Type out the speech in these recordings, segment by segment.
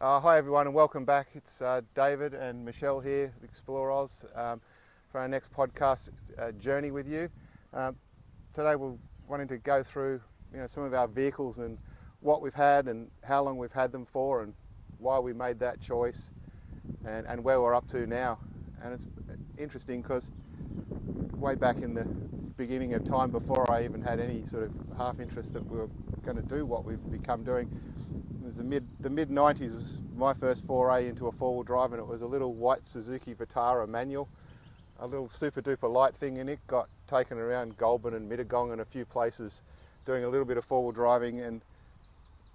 Hi everyone and welcome back. It's David and Michelle here with ExplorOz for our next podcast journey with you. Today we're wanting to go through some of our vehicles and what we've had and how long we've had them for and why we made that choice and where we're up to now. And it's interesting because way back in the beginning of time, before I even had any sort of half interest that we were going to do what we've become doing, it was the mid 90s was my first foray into a four-wheel drive, and it was a little white Suzuki Vitara manual, a little super duper light thing, and it got taken around Goulburn and Mittagong and a few places doing a little bit of four-wheel driving. And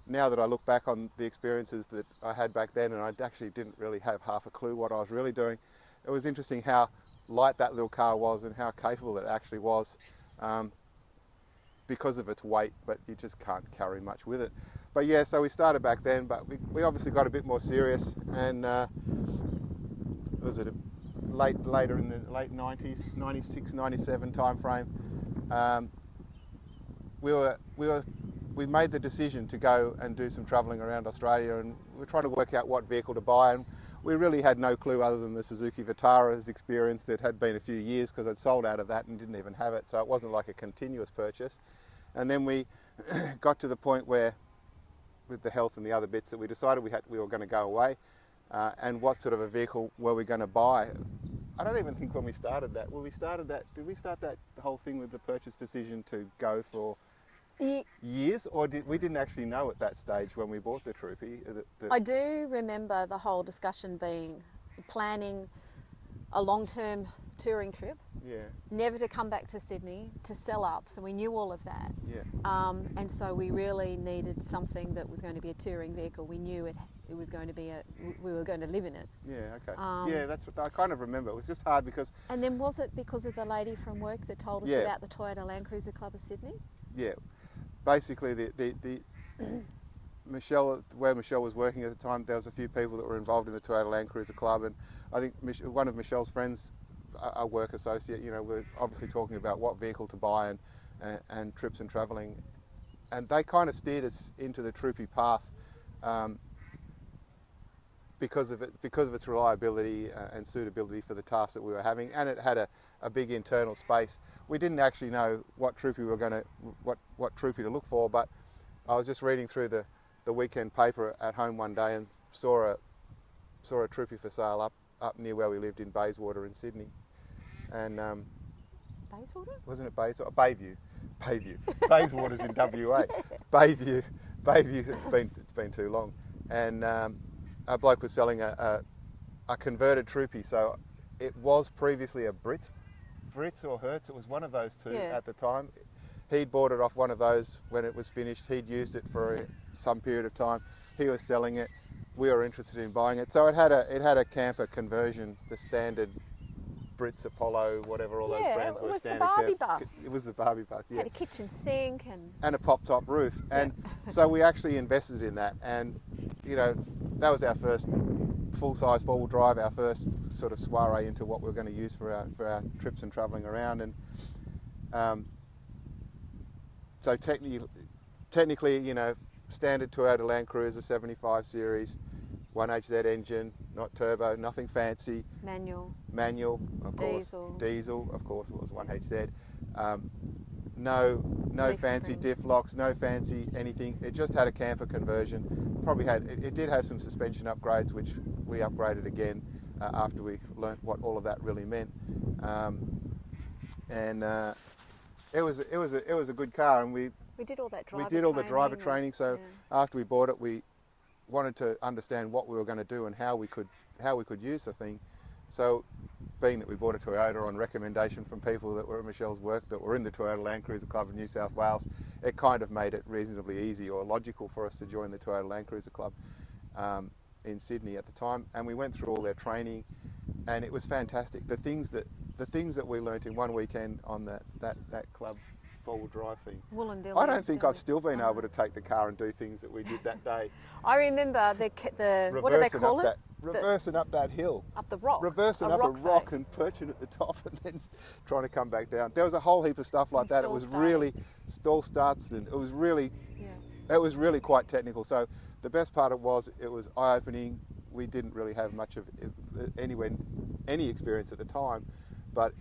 now that I look back on the experiences that I had back then, and I actually didn't really have half a clue what I was really doing, it was interesting how light that little car was and how capable it actually was because of its weight, but you just can't carry much with it. But yeah, so we started back then, but we obviously got a bit more serious, and was it later in the late 90s, 96, 97 time frame, we made the decision to go and do some travelling around Australia, and we're trying to work out what vehicle to buy, and we really had no clue other than the Suzuki Vitara's experience. That had been a few years because I'd sold out of that and didn't even have it, so it wasn't like a continuous purchase. And then we got to the point where, with the health and the other bits, that we decided we were going to go away, and what sort of a vehicle were we going to buy. I don't even think when we started that, did we start that whole thing with the purchase decision to go for years, or we didn't actually know at that stage when we bought the Troopy? I do remember the whole discussion being planning a long-term touring trip, never to come back to Sydney, to sell up, so we knew all of that. And so we really needed something that was going to be a touring vehicle. We knew it was going to be we were going to live in it. That's what I kind of remember. It was just hard because... And then was it because of the lady from work that told us about the Toyota Land Cruiser Club of Sydney? Yeah. Basically, the Michelle, where Michelle was working at the time, there was a few people that were involved in the Toyota Land Cruiser Club, and I think one of Michelle's friends, a work associate, we're obviously talking about what vehicle to buy and trips and travelling, and they kind of steered us into the Troopy path because of its reliability and suitability for the task that we were having, and it had a big internal space. We didn't actually know what Troopy what Troopy to look for, but I was just reading through the weekend paper at home one day and saw a Troopy for sale up near where we lived in Bayswater in Sydney. And Bayswater? Wasn't it Bayswater? Bayview. Bayswater's in WA. Bayview. It's been too long. And a bloke was selling a converted Troopy. So it was previously a Brits or Hertz. It was one of those two at the time. He'd bought it off one of those when it was finished. He'd used it for some period of time. He was selling it. We were interested in buying it. So it had a camper conversion, the standard Brits, Apollo, whatever all those brands were. It was the Barbie bus. It was the Barbie bus, yeah. Had a kitchen sink and a pop-top roof. And so we actually invested in that. And, that was our first full-size four-wheel drive, our first sort of soiree into what we were going to use for our trips and travelling around. And so technically, standard Toyota Land Cruiser 75 series, 1HZ engine, not turbo, nothing fancy. Manual, of course. Diesel, of course, it was 1HZ. No fancy diff locks, no fancy anything. It just had a camper conversion. It did have some suspension upgrades, which we upgraded again after we learnt what all of that really meant. It was a good car, and we did all that driver. We did all the driver training. So after we bought it, we wanted to understand what we were going to do and how we could use the thing. So, being that we bought a Toyota on recommendation from people that were at Michelle's work that were in the Toyota Land Cruiser Club of New South Wales, it kind of made it reasonably easy or logical for us to join the Toyota Land Cruiser Club in Sydney at the time. And we went through all their training, and it was fantastic. The things that we learnt in one weekend on that club four-wheel drive thing. I don't think I've still been able to take the car and do things that we did that day. I remember the what do they call it? Reversing up that hill. Up the rock. Reversing up a rock and perching at the top and then trying to come back down. There was a whole heap of stuff like that. It was really stall starts, and it was really quite technical. So the best part it was eye-opening. We didn't really have much of any experience at the time, but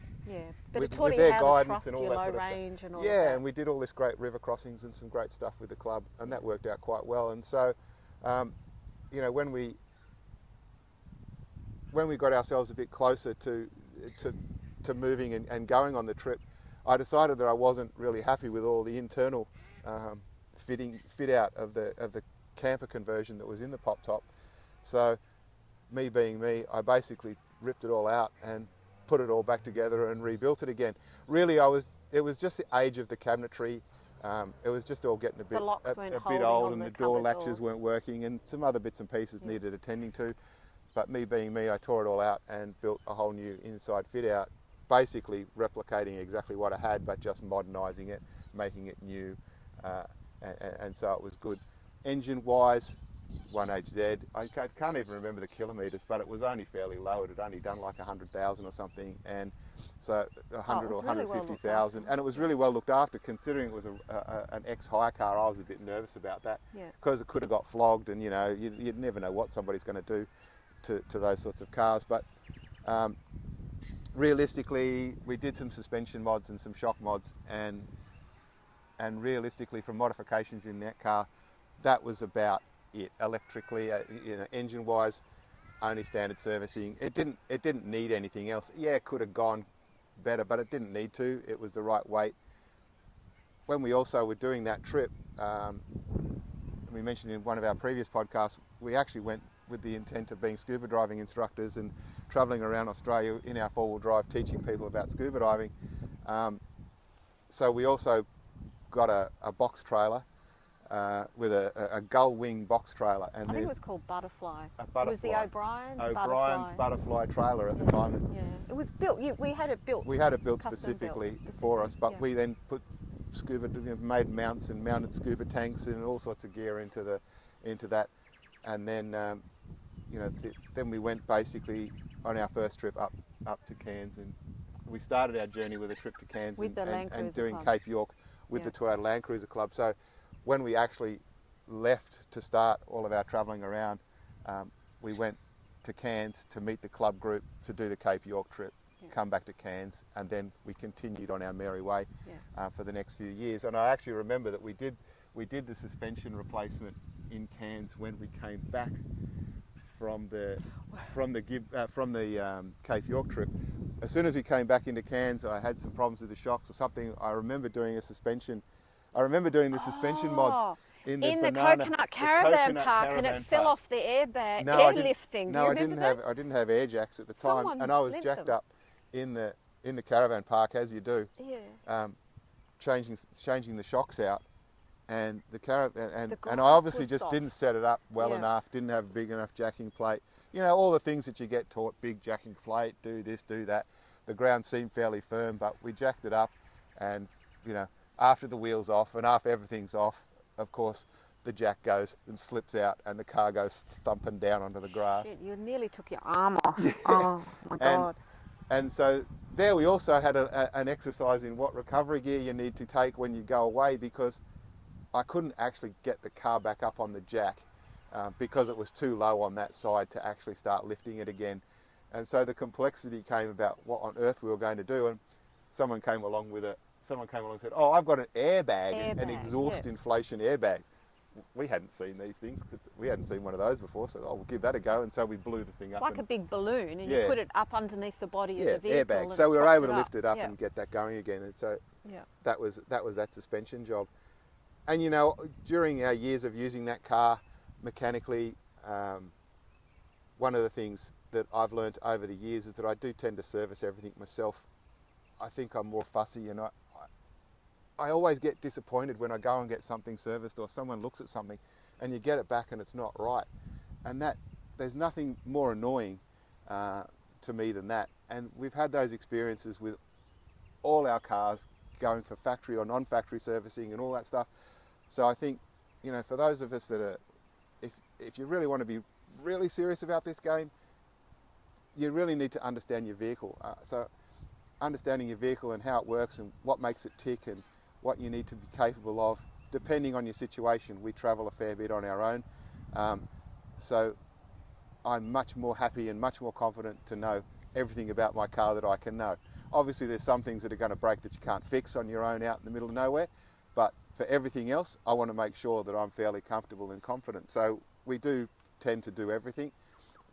but with, it taught with you their how guidance to trust and all your that low sort of range stuff. and all Yeah, that. and we did all this great river crossings and some great stuff with the club, and that worked out quite well. And so, you know, when we got ourselves a bit closer to moving and going on the trip, I decided that I wasn't really happy with all the internal fit out of the camper conversion that was in the pop top. So, me being me, I basically ripped it all out and put it all back together and rebuilt it again. Really, it was just the age of the cabinetry. It was just all getting a bit old, and the door latches weren't working, and some other bits and pieces needed attending to. But me being me, I tore it all out and built a whole new inside fit out, basically replicating exactly what I had, but just modernising it, making it new, and so it was good. Engine-wise, 1HZ. I can't even remember the kilometres, but it was only fairly low. It had only done like 100,000 or something, and so 100 or 150,000, and it was really well looked after. Considering it was an ex-hire car, I was a bit nervous about that because it could have got flogged, and you know, you'd never know what somebody's going to do to those sorts of cars. But realistically, we did some suspension mods and some shock mods, and realistically, from modifications in that car, that was about it. Electrically, you know, engine-wise, only standard servicing. It didn't need anything else. Yeah, it could have gone better, but it didn't need to. It was the right weight. When we also were doing that trip, we mentioned in one of our previous podcasts, we actually went with the intent of being scuba diving instructors and travelling around Australia in our four-wheel drive teaching people about scuba diving. So we also got a box trailer with a gull wing box trailer. And I think it was called Butterfly. Butterfly. It was the O'Brien's Butterfly trailer at the time. Yeah, it was built. We had it built. We had it built specifically for us, but we then put made mounts and mounted scuba tanks and all sorts of gear into that, and then then we went basically on our first trip up to Cairns, and we started our journey with a trip to Cairns with and doing Cape York with the Toyota Land Cruiser Club. So when we actually left to start all of our travelling around, we went to Cairns to meet the club group to do the Cape York trip, come back to Cairns, and then we continued on our merry way for the next few years. And I actually remember that we did the suspension replacement in Cairns when we came back from the Cape York trip. As soon as we came back into Cairns, I had some problems with the shocks or something. I remember doing the suspension mods in the coconut caravan park, and it fell off the airbag, airlift thing. No, I didn't have air jacks at the time, and I was jacked up in the caravan park, as you do. Yeah. Changing the shocks out, and the caravan, and I obviously just didn't set it up well enough. Didn't have a big enough jacking plate. You know, all the things that you get taught: big jacking plate, do this, do that. The ground seemed fairly firm, but we jacked it up, and you know, after the wheel's off and after everything's off, of course, the jack goes and slips out, and the car goes thumping down onto the grass. Shit, you nearly took your arm off. Oh my God. And so there we also had an exercise in what recovery gear you need to take when you go away, because I couldn't actually get the car back up on the jack because it was too low on that side to actually start lifting it again. And so the complexity came about what on earth we were going to do, and someone came along and said, "Oh, I've got an airbag, an exhaust inflation airbag." We hadn't seen these things, because we hadn't seen one of those before, so we'll give that a go. And so we blew the thing up. It's like a big balloon, and you put it up underneath the body of the vehicle. Airbag. So we were able to lift it up and get that going again. And so that was that suspension job. And you know, during our years of using that car mechanically, one of the things that I've learnt over the years is that I do tend to service everything myself. I think I'm more fussy, and I always get disappointed when I go and get something serviced, or someone looks at something and you get it back and it's not right. And that there's nothing more annoying to me than that. And we've had those experiences with all our cars going for factory or non-factory servicing and all that stuff. So I think, you know, for those of us that are, if you really want to be really serious about this game, you really need to understand your vehicle. So understanding your vehicle and how it works and what makes it tick and what you need to be capable of, depending on your situation. We travel a fair bit on our own. So I'm much more happy and much more confident to know everything about my car that I can know. Obviously there's some things that are going to break that you can't fix on your own out in the middle of nowhere, but for everything else I want to make sure that I'm fairly comfortable and confident. So we do tend to do everything.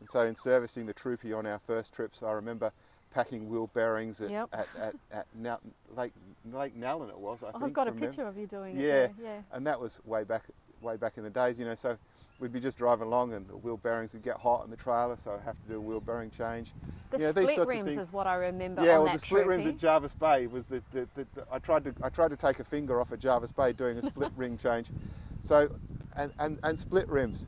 And so in servicing the Troopy on our first trips, I remember packing wheel bearings at Lake Nallen it was, I think. I've got a picture of you doing it there. Yeah. And that was way back in the days, so we'd be just driving along and the wheel bearings would get hot in the trailer, so I'd have to do a wheel bearing change. The split rims is what I remember. Yeah, on well, the split rims at Jarvis Bay was I tried to take a finger off at Jarvis Bay doing a split ring change. So and split rims,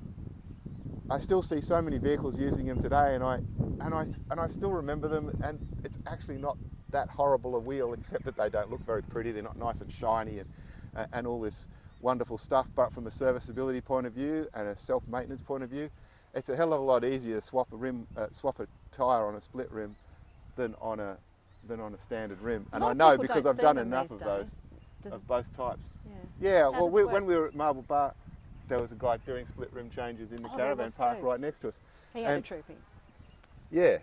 I still see so many vehicles using them today, and I still remember them, and it's actually not that horrible a wheel, except that they don't look very pretty. They're not nice and shiny and all this wonderful stuff, but from a serviceability point of view and a self-maintenance point of view, it's a hell of a lot easier to swap a tyre on a split rim than on a standard rim. And I know because I've done enough of those, of both types. Yeah. Well, when we were at Marble Bar, there was a guy doing split rim changes in the caravan park right next to us. He had a Troopy. Yeah.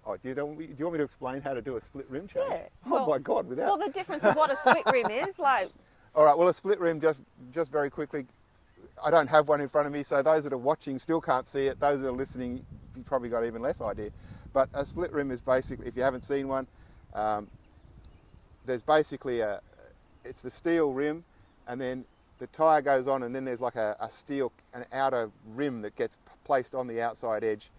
Oh, do you want me to explain how to do a split rim change? Yeah. Oh my God! Well, the difference of what a split rim is, like. All right, well, a split rim, just very quickly, I don't have one in front of me, so those that are watching still can't see it. Those that are listening, you've probably got even less idea. But a split rim is basically, if you haven't seen one, there's basically it's the steel rim, and then the tyre goes on, and then there's like an outer rim that gets placed on the outside edge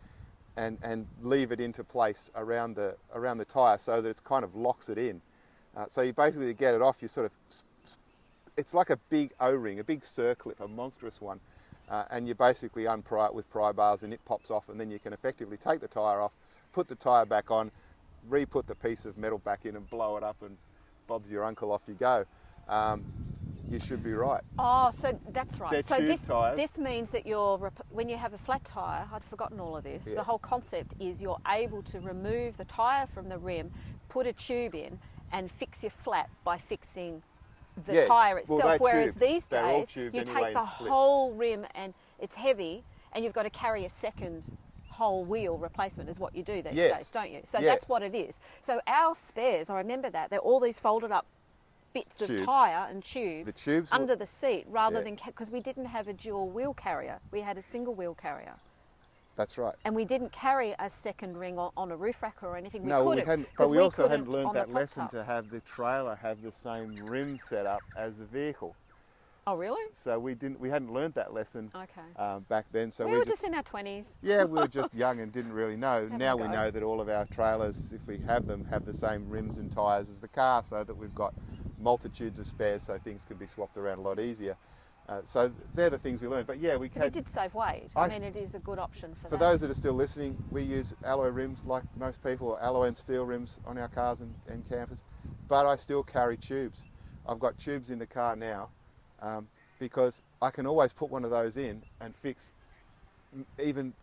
and leave it into place around the tyre so that it's kind of locks it in. So you basically, to get it off, you sort of, it's like a big O-ring, a big circlip, a monstrous one, and you basically unpry it with pry bars and it pops off, and then you can effectively take the tyre off, put the tyre back on, re-put the piece of metal back in and blow it up, and Bob's your uncle, off you go. You should be right. Oh, so that's right. They're so this means that when you have a flat tyre, I'd forgotten all of this, the whole concept is you're able to remove the tyre from the rim, put a tube in, and fix your flat by fixing the tyre itself. Well, whereas these days, you take the whole rim, and it's heavy, and you've got to carry a second whole wheel replacement is what you do these days, don't you? So that's what it is. So our spares, I remember that, they're all these folded up bits of tyre and tubes under the seat, rather than, because we didn't have a dual wheel carrier, we had a single wheel carrier. That's right. And we didn't carry a second ring on a roof rack or anything. We hadn't, but we also hadn't learned that lesson to have the trailer have the same rim setup as the vehicle. Oh, really? So we hadn't learned that lesson back then. So we were just in our 20s. Yeah, we were just young and didn't really know. Now we know that all of our trailers, if we have them, have the same rims and tyres as the car, so that we've got multitudes of spares, so things can be swapped around a lot easier. So they're the things we learned. But yeah, we did save weight. I mean, it is a good option for that. For those that are still listening, we use alloy rims like most people, or alloy and steel rims on our cars and campers. But I still carry tubes. I've got tubes in the car now because I can always put one of those in and fix even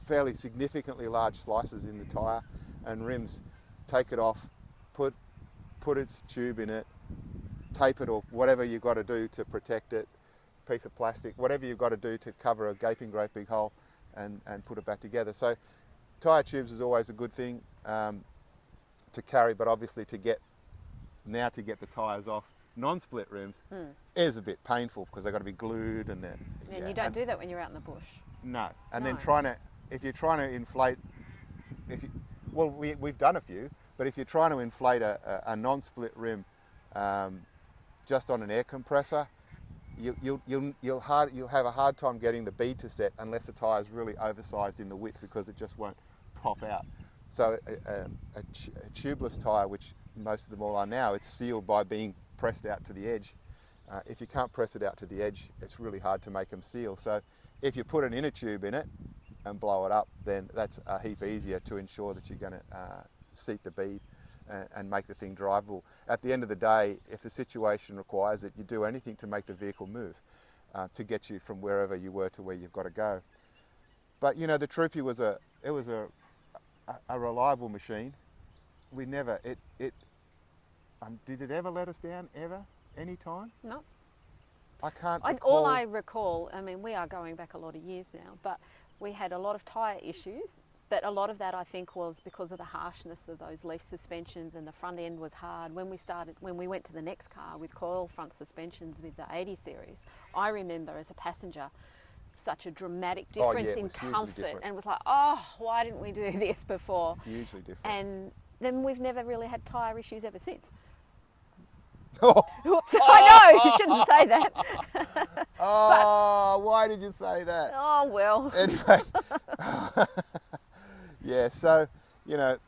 fairly significantly large slices in the tyre and rims. Take it off, put its tube in it, tape it, or whatever you've got to do to protect it, piece of plastic, whatever you've got to do to cover a gaping great big hole and put it back together. So tyre tubes is always a good thing to carry, but obviously to get the tyres off non-split rims is a bit painful because they've got to be glued and then... And you don't do that when you're out in the bush. No. And then if you're trying to inflate, we've done a few, but if you're trying to inflate a non-split rim just on an air compressor, you'll have a hard time getting the bead to set unless the tyre is really oversized in the width, because it just won't pop out. So a tubeless tyre, which most of them all are now, it's sealed by being pressed out to the edge. If you can't press it out to the edge, it's really hard to make them seal. So if you put an inner tube in it and blow it up, then that's a heap easier to ensure that you're going to seat the bead and make the thing drivable. At the end of the day, if the situation requires it, you do anything to make the vehicle move to get you from wherever you were to where you've got to go. But you know, the Troopy was a reliable machine. We never did it ever let us down ever, any time? No. I can't recall. All I recall, I mean, we are going back a lot of years now, but we had a lot of tyre issues. But a lot of that, I think, was because of the harshness of those leaf suspensions, and the front end was hard. When we went to the next car with coil front suspensions with the 80 series, I remember as a passenger such a dramatic difference in comfort, and it was like, oh, why didn't we do this before? Hugely different. And then we've never really had tyre issues ever since. Oh. Oops, I know, you shouldn't say that. Why did you say that? Oh, well. Anyway. Yeah, so, you know,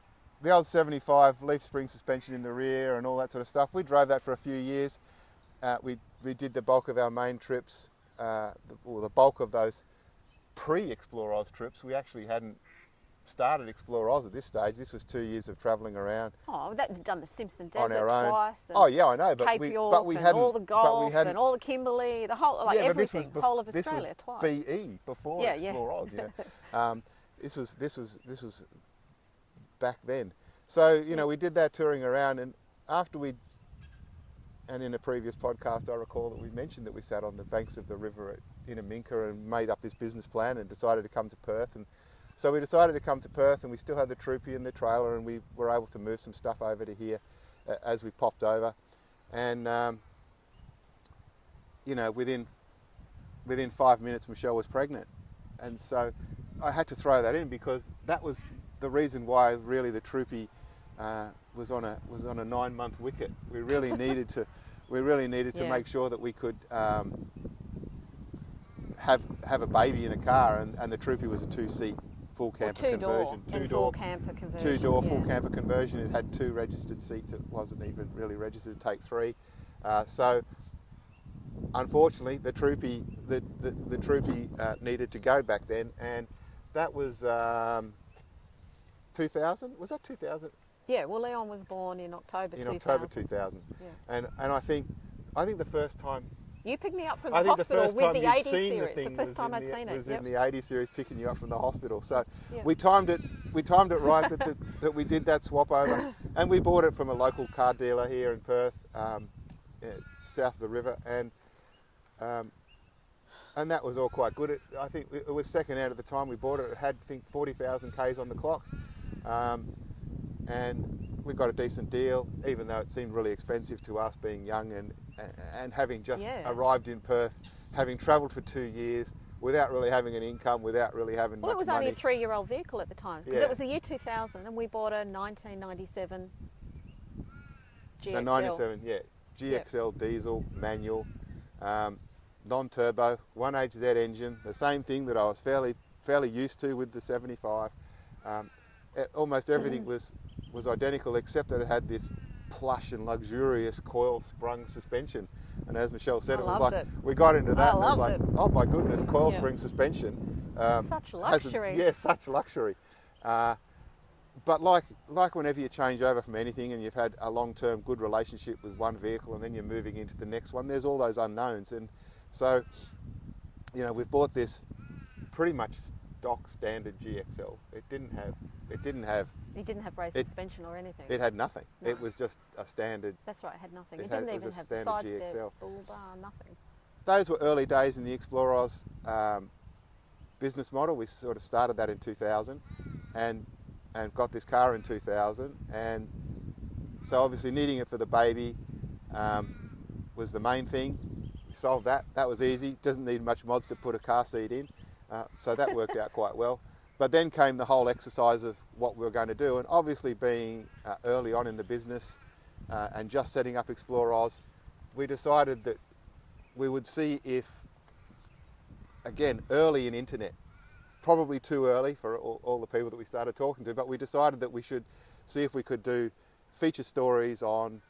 the old 75 leaf spring suspension in the rear and all that sort of stuff, we drove that for a few years. We did the bulk of our main trips, the bulk of those pre-ExplorOz trips. We actually hadn't started ExplorOz at this stage. This was 2 years of travelling around. Oh, we've done the Simpson on Desert our own. twice. Oh, yeah, I know. But Cape York, and all the Gulf, and all the Kimberley, the whole, like everything, whole of Australia twice. This was BE, before ExplorOz, yeah. This was back then. So, you know, we did that touring around, and and in a previous podcast, I recall that we mentioned that we sat on the banks of the river in Aminka and made up this business plan and decided to come to Perth. And so we decided to come to Perth, and we still had the troopy and the trailer, and we were able to move some stuff over to here as we popped over. And, you know, within 5 minutes, Michelle was pregnant. And so I had to throw that in, because that was the reason why really the troopy was on a 9-month wicket. We really needed to make sure that we could have a baby in a car, and the troopy was a 2-seat full camper conversion. Full camper conversion. 2-door full camper conversion. It had 2 registered seats. It wasn't even really registered to take 3. So unfortunately, the troopy needed to go back then, and that was 2000. Was that 2000? Yeah. Well, Leon was born in October 2000. In October 2000. Yeah. And I think the first time you picked me up from the hospital with the 80 series. The first time I'd seen it was in the 80 series, picking you up from the hospital. So yeah. we timed it right that we did that swap over, and we bought it from a local car dealer here in Perth, south of the river, and that was all quite good. I think it was second out at the time we bought it. It had, I think, 40,000 Ks on the clock, and we got a decent deal, even though it seemed really expensive to us, being young and having just arrived in Perth, having travelled for 2 years without really having an income, without really having much money. Well, it was only a 3-year-old vehicle at the time, because it was the year 2000, and we bought a 1997 GXL. The 97, yeah, GXL diesel, manual, non-turbo, 1HZ engine, the same thing that I was fairly used to with the 75. Almost everything was identical, except that it had this plush and luxurious coil sprung suspension. And as Michelle said, it was like we got into that, and it was like, oh my goodness, coil spring suspension. Such luxury. Such luxury. But like whenever you change over from anything, and you've had a long-term good relationship with one vehicle, and then you're moving into the next one, there's all those unknowns. And so, you know, we've bought this pretty much stock standard GXL. It didn't have race suspension or anything. It had nothing. No. It was just a standard. That's right, it had nothing. It didn't even have the side GXL. stairs, bull bar, nothing. Those were early days in the ExplorOz business model. We sort of started that in 2000 and got this car in 2000. And so obviously needing it for the baby was the main thing. We solved that. That was easy. Doesn't need much mods to put a car seat in. So that worked out quite well. But then came the whole exercise of what we were going to do, and obviously being early on in the business and just setting up ExplorOz, we decided that we would see if, again, early in internet, probably too early for all the people that we started talking to, but we decided that we should see if we could do feature stories on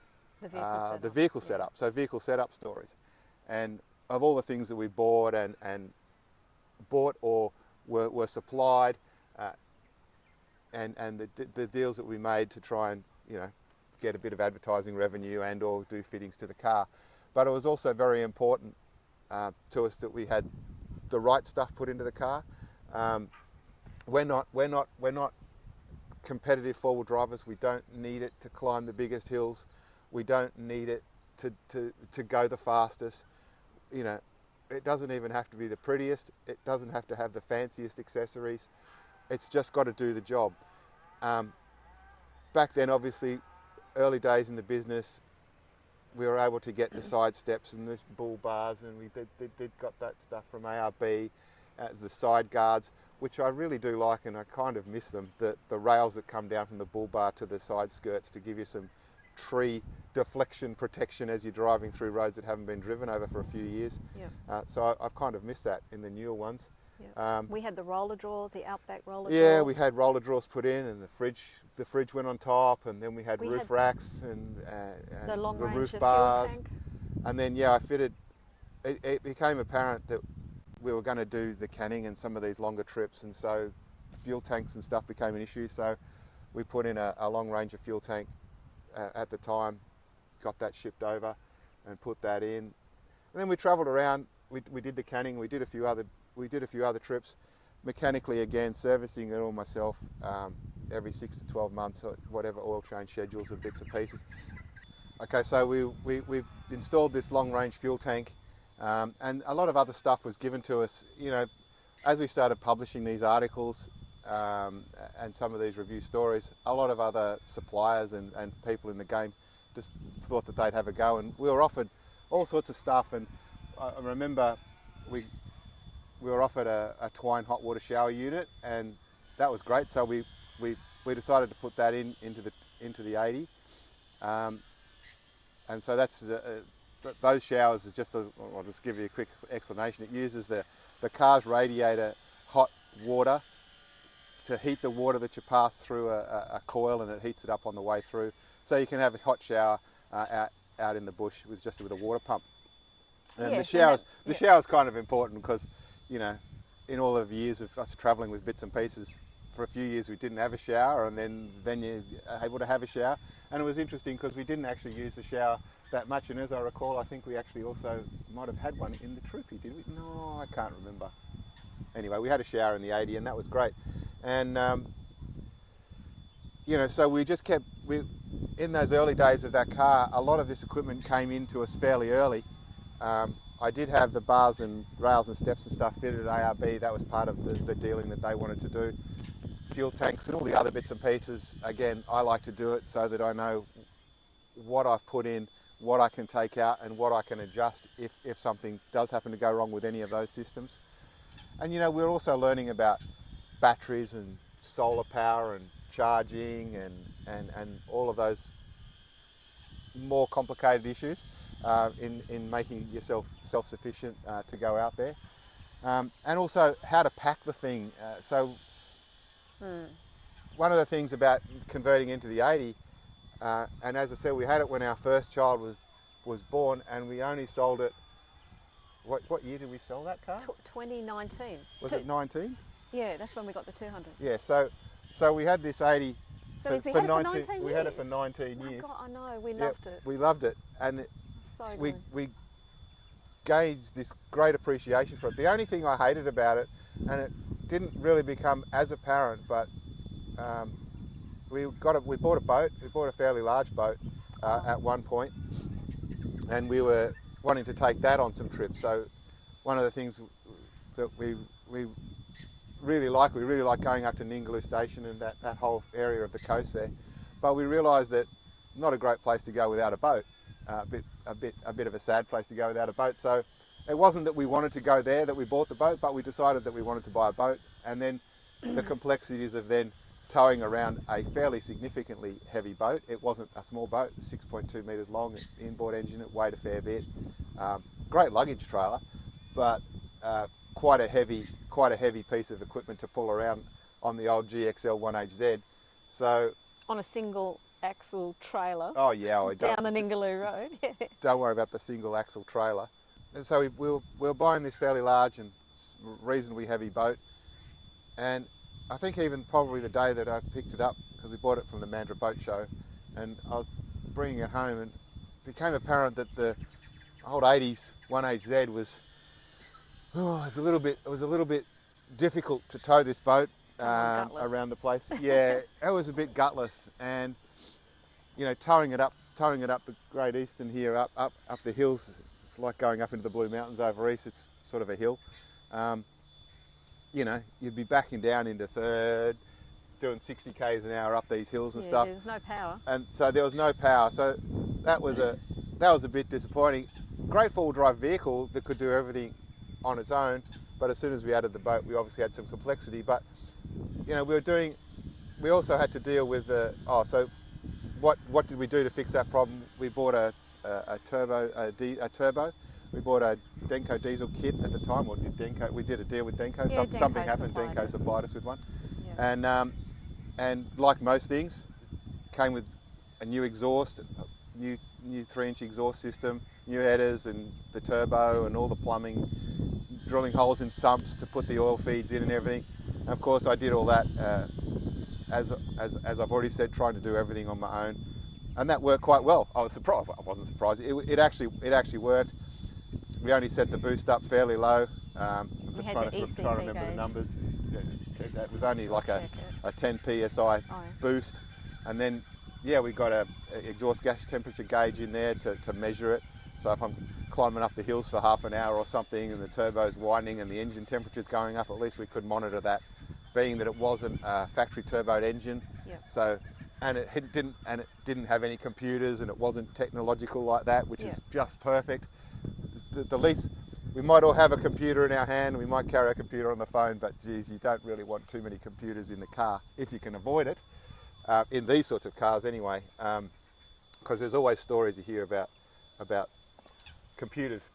the vehicle setup, so vehicle setup stories, and of all the things that we bought or were supplied, and the deals that we made to try and, you know, get a bit of advertising revenue and or do fittings to the car. But it was also very important to us that we had the right stuff put into the car. We're not competitive four-wheel drivers. We don't need it to climb the biggest hills. We don't need it to go the fastest. you know, it doesn't even have to be the prettiest. It doesn't have to have the fanciest accessories. It's just got to do the job. Back then, obviously, early days in the business, we were able to get the side steps and the bull bars, and we did got that stuff from ARB, the side guards, which I really do like, and I kind of miss them. The rails that come down from the bull bar to the side skirts to give you some tree deflection protection as you're driving through roads that haven't been driven over for a few years. Yeah. So I've kind of missed that in the newer ones. Yeah. We had the roller drawers, the Outback roller drawers. Yeah, we had roller drawers put in, and the fridge went on top, and then we had roof racks and the long range roof of bars. fuel tank. And then I fitted. It became apparent that we were going to do the canning and some of these longer trips, and so fuel tanks and stuff became an issue. So we put in a long range of fuel tank at the time, got that shipped over, and put that in. And then we travelled around. We did the canning. We did a few other trips, mechanically again, servicing it all myself every 6 to 12 months, or whatever oil change schedules and bits and pieces. Okay, so we installed this long range fuel tank, and a lot of other stuff was given to us. You know, as we started publishing these articles and some of these review stories, a lot of other suppliers and people in the game just thought that they'd have a go, and we were offered all sorts of stuff. And I remember we were offered a Twine hot water shower unit, and that was great. So we decided to put that into the 80, and so that's those showers is just. I'll just give you a quick explanation. It uses the car's radiator hot water to heat the water that you pass through a coil, and it heats it up on the way through. So you can have a hot shower out in the bush with a water pump. And yes, the shower's kind of important because, you know, in all of years of us travelling with bits and pieces, for a few years we didn't have a shower, and then you're able to have a shower. And it was interesting because we didn't actually use the shower that much, and as I recall, I think we actually also might have had one in the Troopy, did we? No, I can't remember. Anyway, we had a shower in the 80, and that was great. And you know, so we just kept in those early days of that car, a lot of this equipment came into us fairly early. I did have the bars and rails and steps and stuff fitted at ARB. That was part of the dealing that they wanted to do. Fuel tanks and all the other bits and pieces, again, I like to do it so that I know what I've put in, what I can take out, and what I can adjust if something does happen to go wrong with any of those systems. And you know, we're also learning about batteries and solar power and charging and all of those more complicated issues in making yourself self-sufficient to go out there. And also how to pack the thing. One of the things about converting into the 80, and as I said, we had it when our first child was born, and we only sold it. What year did we sell that car? 2019. Was it 19? Yeah, that's when we got the 200. Yeah, so we had this 80 for 19 years. We had it for 19 years. God, I know, we loved it. We loved it, and we gauged this great appreciation for it. The only thing I hated about it, and it didn't really become as apparent, but we bought a boat. We bought a fairly large boat at one point, and we were wanting to take that on some trips. So one of the things that we really like going up to Ningaloo Station and that whole area of the coast there, but we realised that not a great place to go without a boat. A bit of a sad place to go without a boat. So it wasn't that we wanted to go there that we bought the boat, but we decided that we wanted to buy a boat, and then the complexities of then towing around a fairly significantly heavy boat. It wasn't a small boat, 6.2 metres long, inboard engine, it weighed a fair bit. Great luggage trailer, but quite a heavy piece of equipment to pull around on the old GXL 1HZ. So on a single axle trailer. Oh yeah, down the Ningaloo Road. Don't worry about the single axle trailer. And so we were buying this fairly large and reasonably heavy boat, and I think even probably the day that I picked it up, because we bought it from the Mandurah Boat Show, and I was bringing it home, and it became apparent that the old 80s 1HZ was a little bit difficult to tow this boat around the place. Yeah, it was a bit gutless, and you know, towing it up the Great Eastern here up the hills it's like going up into the Blue Mountains over east. It's sort of a hill. You know, you'd be backing down into third, doing 60 k's an hour up these hills and stuff. There's no power. And so there was no power. So that was a bit disappointing. Great four-wheel drive vehicle that could do everything on its own, but as soon as we added the boat, we obviously had some complexity. But you know, we also had to deal with so what did we do to fix that problem? We bought a turbo. We bought a Denko diesel kit at the time, or we did a deal with Denko. Yeah, Something Denko happened. supplied Denko supplied us with one, yeah. And like most things, came with a new exhaust, new 3-inch exhaust system, new headers, and the turbo, and all the plumbing, drilling holes in sumps to put the oil feeds in and everything. And of course, I did all that as I've already said, trying to do everything on my own, and that worked quite well. I was surprised. I wasn't surprised. It actually worked. We only set the boost up fairly low. I'm just trying to remember the numbers. That was only like a 10 psi boost, and then we got a exhaust gas temperature gauge in there to measure it. So if I'm climbing up the hills for half an hour or something, and the turbo's winding and the engine temperature's going up, at least we could monitor that, being that it wasn't a factory turboed engine. Yep. So, and it didn't have any computers, and it wasn't technological like that, which is just perfect. The least, we might all have a computer in our hand, we might carry a computer on the phone, but geez, you don't really want too many computers in the car if you can avoid it, in these sorts of cars anyway, because there's always stories you hear about computers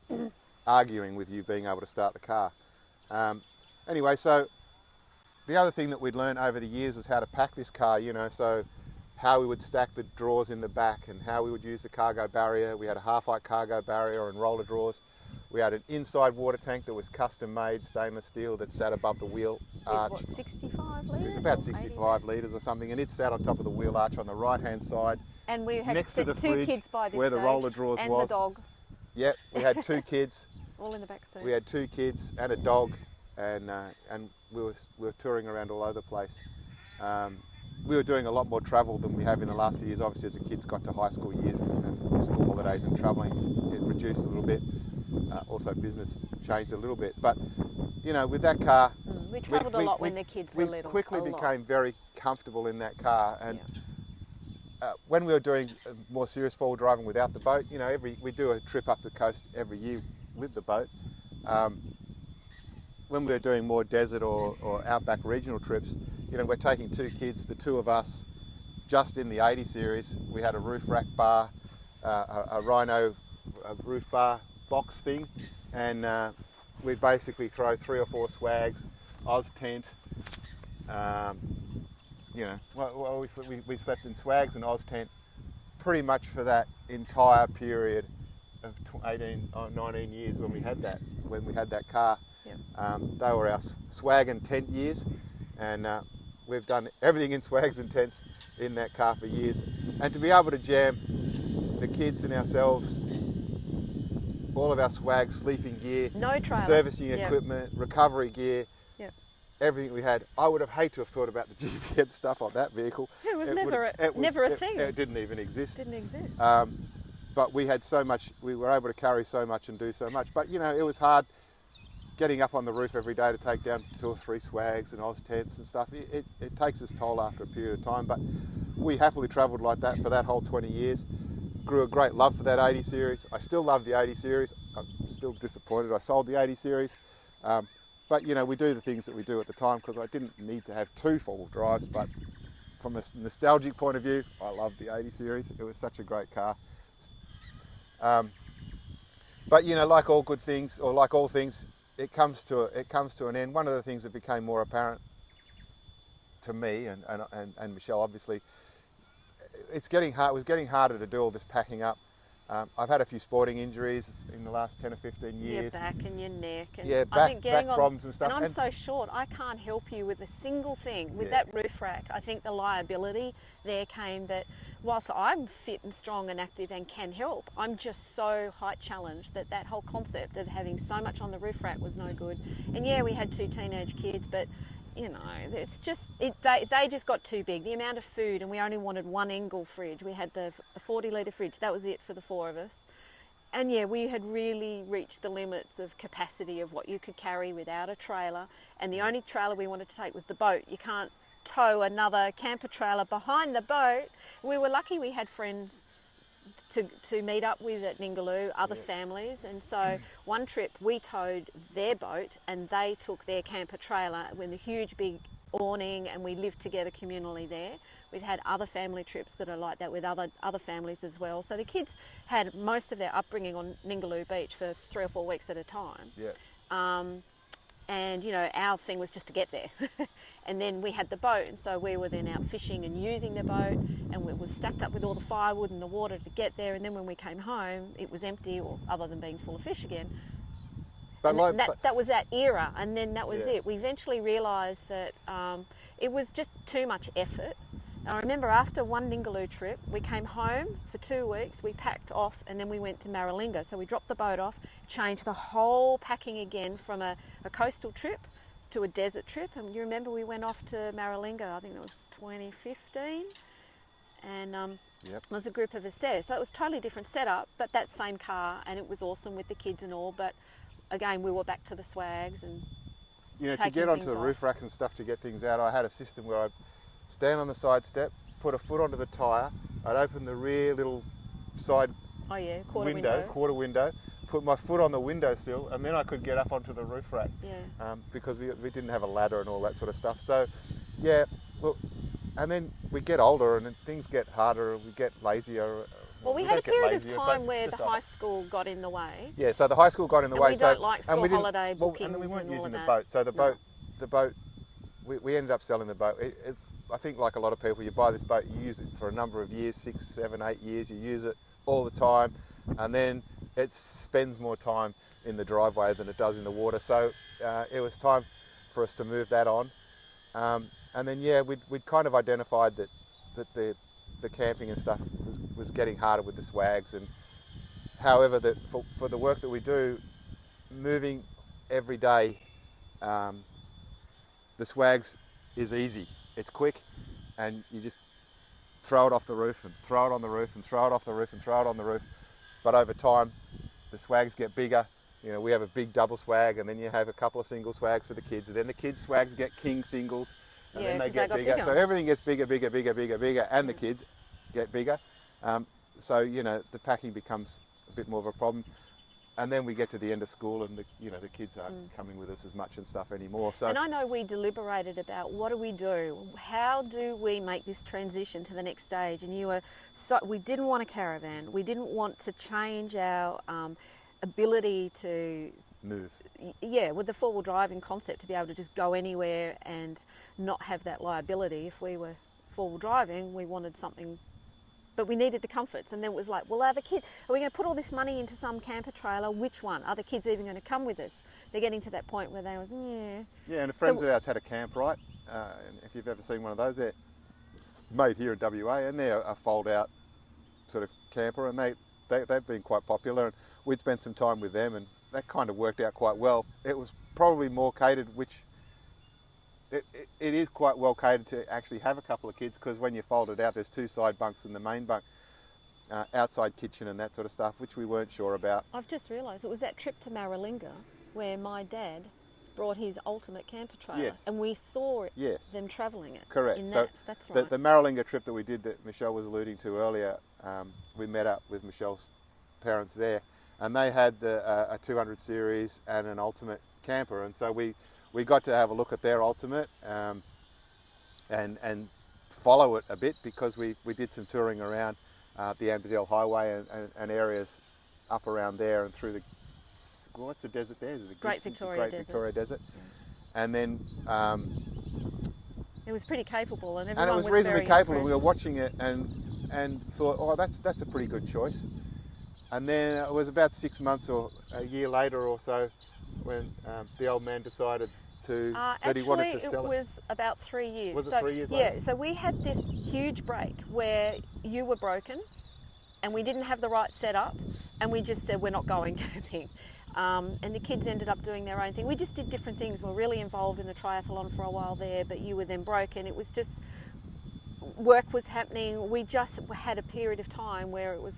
arguing with you being able to start the car. Anyway, so the other thing that we'd learned over the years was how to pack this car, you know, so how we would stack the drawers in the back and how we would use the cargo barrier. We had a half-height cargo barrier and roller drawers. We had an inside water tank that was custom made, stainless steel, that sat above the wheel arch. What, 65 litres? It was about 65 litres or something, and it sat on top of the wheel arch on the right-hand side. And we had next to the two fridge, kids by this where the stage, roller drawers and was. the dog. Yep, we had 2 kids. All in the back seat. We had 2 kids and a dog, and we were touring around all over the place. We were doing a lot more travel than we have in the last few years. Obviously, as the kids got to high school years and school holidays and travelling, it reduced a little bit. Also, business changed a little bit. But, you know, with that car... we travelled a lot when the kids were little. We quickly became very comfortable in that car. And when we were doing more serious four-wheel driving without the boat, you know, we do a trip up the coast every year with the boat. When we were doing more desert or outback regional trips, you know, we're taking 2 kids, the 2 of us, just in the 80 series. We had a roof rack bar, a Rhino roof bar box thing, and we'd basically throw 3 or 4 swags, Oz tent. You know, we slept in swags and Oz tent pretty much for that entire period of 18 or 19 years when we had that car. Yep. They were our swag and tent years, and we've done everything in swags and tents in that car for years. And to be able to jam the kids and ourselves, all of our swag, sleeping gear, no trailer, servicing equipment, recovery gear, everything we had. I would have hated to have thought about the GVM stuff on that vehicle. It was never a thing. It didn't even exist. But we had so much, we were able to carry so much and do so much. But, you know, it was hard getting up on the roof every day to take down 2 or 3 swags and Oz tents and stuff. It takes its toll after a period of time, but we happily travelled like that for that whole 20 years. Grew a great love for that 80 series. I still love the 80 series. I'm still disappointed I sold the 80 series. But, you know, we do the things that we do at the time because I didn't need to have 2 four-wheel drives, but from a nostalgic point of view, I love the 80 series. It was such a great car. But, you know, like all good things, or like all things, it comes to an end. One of the things that became more apparent to me and Michelle, obviously, it was getting harder to do all this packing up. I've had a few sporting injuries in the last 10 or 15 years. Your back and your neck. And back problems and stuff. And I'm so short, I can't help you with a single thing. With that roof rack, I think the liability there came that whilst I'm fit and strong and active and can help, I'm just so height challenged that whole concept of having so much on the roof rack was no good. And we had 2 teenage kids, but you know, it's just, they just got too big. The amount of food, and we only wanted 1 Engel fridge. We had the 40 litre fridge. That was it for the 4 of us. And yeah, we had really reached the limits of capacity of what you could carry without a trailer. And the only trailer we wanted to take was the boat. You can't tow another camper trailer behind the boat. We were lucky we had friends to meet up with at Ningaloo, other families. And so one trip we towed their boat and they took their camper trailer with a huge big awning, and we lived together communally there. We've had other family trips that are like that with other families as well. So the kids had most of their upbringing on Ningaloo Beach for 3 or 4 weeks at a time. Yeah. And, you know, our thing was just to get there. And then we had the boat, and so we were then out fishing and using the boat, and it was stacked up with all the firewood and the water to get there. And then when we came home, it was empty, or other than being full of fish again. But that was that era, and then that was it. We eventually realised that it was just too much effort. I remember after one Ningaloo trip, we came home for 2 weeks, we packed off, and then we went to Maralinga. So we dropped the boat off, changed the whole packing again from a coastal trip to a desert trip. And you remember we went off to Maralinga, I think that was 2015, and there was a group of us there. So that was a totally different setup, but that same car, and it was awesome with the kids and all. But again, we were back to the swags and to get onto the roof racks and stuff to get things out, I had a system where I'd stand on the side step, put a foot onto the tyre, I'd open the rear little side quarter window, put my foot on the windowsill, and then I could get up onto the roof rack. Because we didn't have a ladder and all that sort of stuff. So, yeah, look, and then we get older and things get harder, we get lazier. Well, we had a period of time where the high school got in the way. Yeah, so the high school got in the way. We don't like school holiday bookings and then we weren't using the that. boat. So the boat, we ended up selling the boat. I think like a lot of people, you buy this boat, you use it for a number of years, 6, 7, 8 years, you use it all the time, and then it spends more time in the driveway than it does in the water. So it was time for us to move that on. And then, we'd kind of identified that the camping and stuff was getting harder with the swags. And however, that for the work that we do, moving every day, the swags is easy. It's quick, and you just throw it off the roof and throw it on the roof and throw it off the roof and throw it on the roof. But over time, the swags get bigger. You know, we have a big double swag, and then you have a couple of single swags for the kids. And then the kids' swags get king singles, and then they get bigger. So everything gets bigger, and the kids get bigger. So, the packing becomes a bit more of a problem. And then we get to the end of school, and the kids aren't coming with us as much and stuff anymore. So, and I know we deliberated about what do we do, how do we make this transition to the next stage. And we didn't want a caravan. We didn't want to change our ability to move. Yeah, with the four-wheel driving concept, to be able to just go anywhere and not have that liability. If we were four-wheel driving, we wanted something. But we needed the comforts, and then it was like, well, are we going to put all this money into some camper trailer? Which one? Are the kids even going to come with us? They're getting to that point where they was, Yeah, and a friend of ours had a camp, right? And if you've ever seen one of those, they're made here in WA, and they're a fold-out sort of camper, and they've been quite popular. And we'd spent some time with them, and that kind of worked out quite well. It was probably more catered, which it is quite well catered to actually have a couple of kids, because when you fold it out, there's 2 side bunks and the main bunk, outside kitchen and that sort of stuff, which we weren't sure about. I've just realised it was that trip to Maralinga where my dad brought his ultimate camper trailer, and we saw them travelling it. Correct. That's right. The Maralinga trip that we did, that Michelle was alluding to earlier, we met up with Michelle's parents there, and they had a 200 series and an ultimate camper, and so we got to have a look at their ultimate and follow it a bit, because we did some touring around the Amberdale Highway and areas up around there and through what's the desert there? Is it the Great Victoria Desert? And then it was pretty capable, and it was reasonably capable. And we were watching it and thought, oh, that's a pretty good choice. And then it was about 6 months or a year later or so when the old man decided that he wanted to sell it. It was about 3 years. Was it 3 years later? Yeah, so we had this huge break where you were broken and we didn't have the right setup, and we just said we're not going camping. And the kids ended up doing their own thing. We just did different things. We were really involved in the triathlon for a while there, but you were then broken. It was just, work was happening. We just had a period of time where it was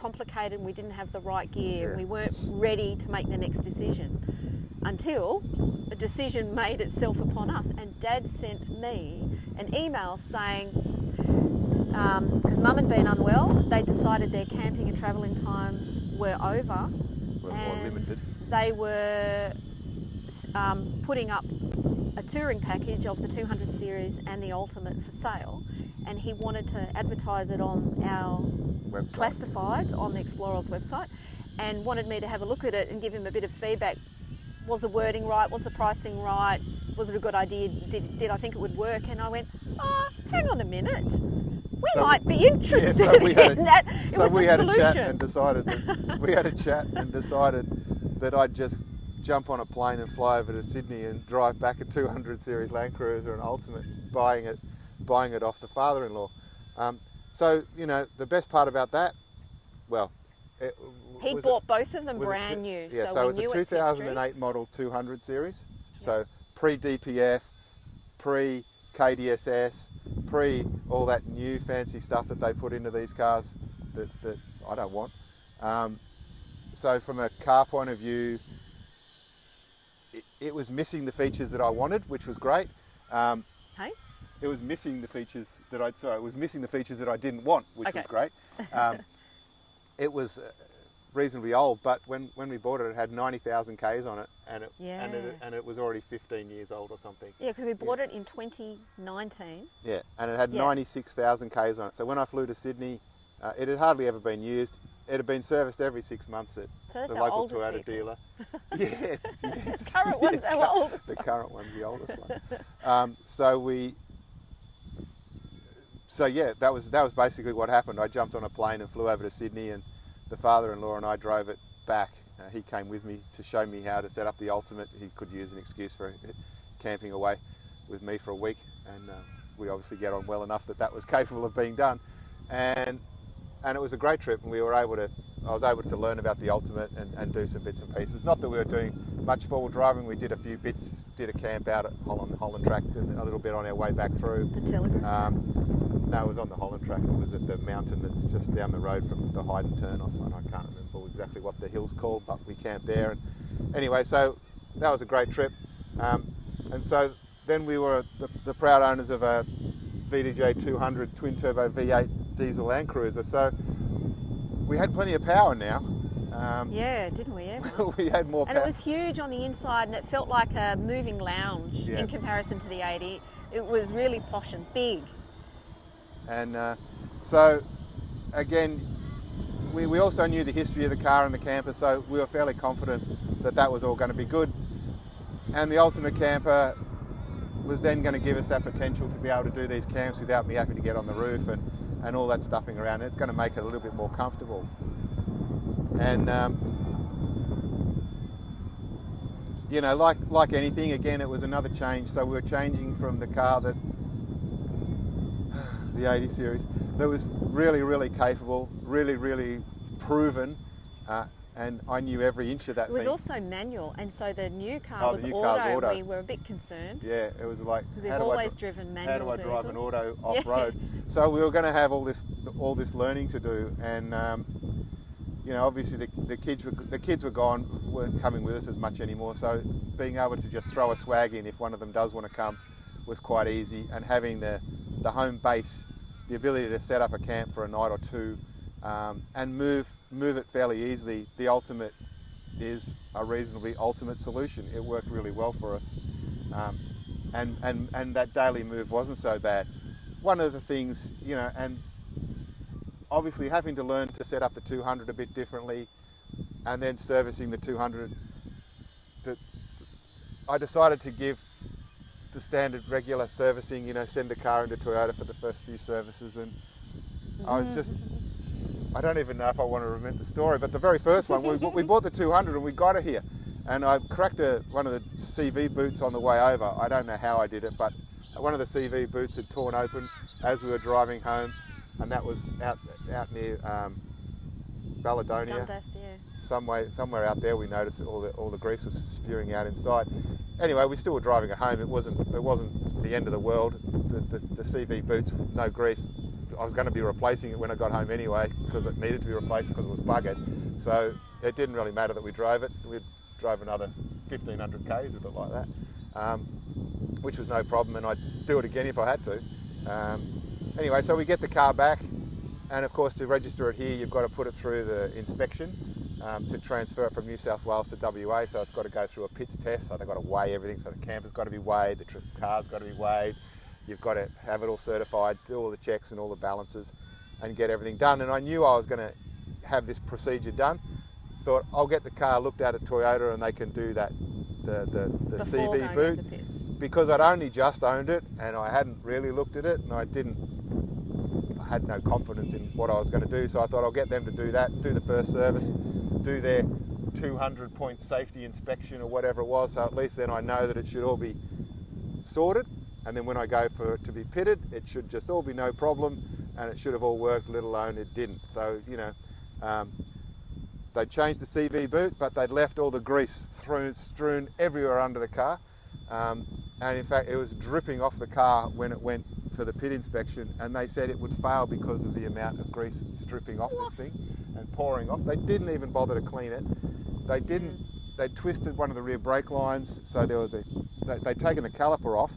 complicated and we didn't have the right gear and we weren't ready to make the next decision until a decision made itself upon us. And Dad sent me an email saying, because Mum had been unwell, they decided their camping and travelling times were over. More limited. They were putting up a touring package of the 200 series and the Ultimate for sale, and he wanted to advertise it on our classifieds on the ExplorOz website, and wanted me to have a look at it and give him a bit of feedback. Was the wording right? Was the pricing right? Was it a good idea? Did I think it would work? And I went, hang on a minute. We might be interested in that. We had a chat and decided that I'd just jump on a plane and fly over to Sydney and drive back a 200 series Land Cruiser and Ultimate, buying it off the father-in-law. So, you know, the best part about that, he bought both of them brand new. Yeah, so it was a 2008 model 200 series. So pre-DPF, pre-KDSS, pre all that new fancy stuff that they put into these cars that I don't want. So from a car point of view, it was missing the features that I wanted, which was great. It was missing the features that it was missing the features that I didn't want, which was great. It was reasonably old, but when we bought it, it had 90,000 Ks on it, and it was already 15 years old or something. Yeah, because we bought it in 2019. Yeah, and it had 96,000 Ks on it. So when I flew to Sydney, it had hardly ever been used. It had been serviced every 6 months at the local Toyota dealer. The current one's our oldest. The current one's the oldest one. That was basically what happened. I jumped on a plane and flew over to Sydney, and the father-in-law and I drove it back. He came with me to show me how to set up the Ultimate. He could use an excuse for camping away with me for a week, and we obviously get on well enough that was capable of being done. And it was a great trip, and I was able to learn about the Ultimate and do some bits and pieces. Not that we were doing much forward driving. We did a few bits, did a camp out at Holland Track and a little bit on our way back through. The Telegraph? No, it was on the Holland Track. It was at the mountain that's just down the road from the Hyden turn-off, and I can't remember exactly what the hill's called, but we camped there. And anyway, so that was a great trip. And so then we were the proud owners of a VDJ 200 twin-turbo V8 diesel Land Cruiser. So we had plenty of power now. Didn't we? We had more power. And it was huge on the inside, and it felt like a moving lounge in comparison to the 80. It was really posh and big. And so, again, we also knew the history of the car and the camper, so we were fairly confident that was all going to be good. And the Ultimate camper was then going to give us that potential to be able to do these camps without me having to get on the roof and all that stuffing around. It's going to make it a little bit more comfortable. And, you know, like anything, again, it was another change. So we were changing from the car the 80 series, that was really, really capable, really, really proven, and I knew every inch of that thing. It was also manual, and so the new car was auto. We were a bit concerned. Yeah, it was like, we've always driven manual. How do I drive an auto off-road? So we were going to have all this learning to do, and you know, obviously the kids were gone, weren't coming with us as much anymore. So being able to just throw a swag in if one of them does want to come was quite easy, and having the home base, the ability to set up a camp for a night or two, and move it fairly easily. The Ultimate is a reasonably ultimate solution. It worked really well for us, and that daily move wasn't so bad. One of the things, you know, and obviously having to learn to set up the 200 a bit differently, and then servicing the 200, that I decided to give the standard regular servicing, you know, send the car into Toyota for the first few services, and I don't even know if I want to remember the story, but the very first one, we bought the 200 and we got it here, and I cracked one of the CV boots on the way over. I don't know how I did it, but one of the CV boots had torn open as we were driving home, and that was out near Baladonia. Dundas, yeah. Somewhere out there, we noticed that all the grease was spewing out inside. Anyway, we still were driving it home. It wasn't the end of the world. The CV boots, no grease, I was going to be replacing it when I got home anyway, because it needed to be replaced because it was buggered. So it didn't really matter that we drove it. We drove another 1,500 k's with it like that, which was no problem, and I'd do it again if I had to. Anyway, so we get the car back, and of course to register it here, you've got to put it through the inspection to transfer it from New South Wales to WA. So it's got to go through a pits test. So they've got to weigh everything. So the camper's got to be weighed, the car's got to be weighed. You've got to have it all certified, do all the checks and all the balances, and get everything done. And I knew I was going to have this procedure done. Thought I'll get the car looked at Toyota, and they can do that, the CV boot, because I'd only just owned it and I hadn't really looked at it, and I had no confidence in what I was going to do. So I thought I'll get them to do that, do the first service, do their 200-point safety inspection or whatever it was. So at least then I know that it should all be sorted. And then when I go for it to be pitted, it should just all be no problem, and it should have all worked, let alone it didn't. So, they'd changed the CV boot, but they'd left all the grease strewn everywhere under the car. And in fact, it was dripping off the car when it went for the pit inspection, and they said it would fail because of the amount of grease that's dripping off this thing and pouring off. They didn't even bother to clean it. They twisted one of the rear brake lines, so they'd taken the caliper off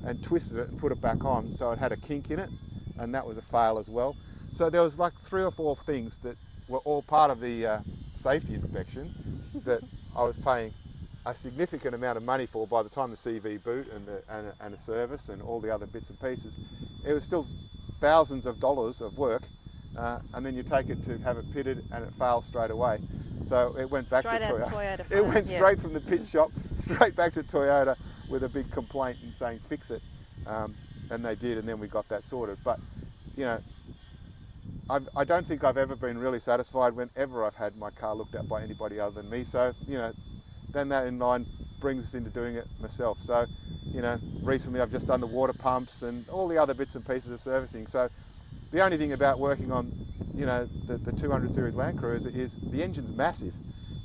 and twisted it and put it back on, so it had a kink in it, and that was a fail as well. So there was like 3 or 4 things that were all part of the safety inspection that I was paying a significant amount of money for by the time the CV boot and a service and all the other bits and pieces. It was still thousands of dollars of work, and then you take it to have it pitted and it fails straight away. So it went back to Toyota. It went straight from the pit shop straight back to Toyota with a big complaint and saying fix it, and they did, and then we got that sorted. But I don't think I've ever been really satisfied whenever I've had my car looked at by anybody other than me. So then that in line brings us into doing it myself. So recently I've just done the water pumps and all the other bits and pieces of servicing. So the only thing about working on the 200 series Land Cruiser is the engine's massive,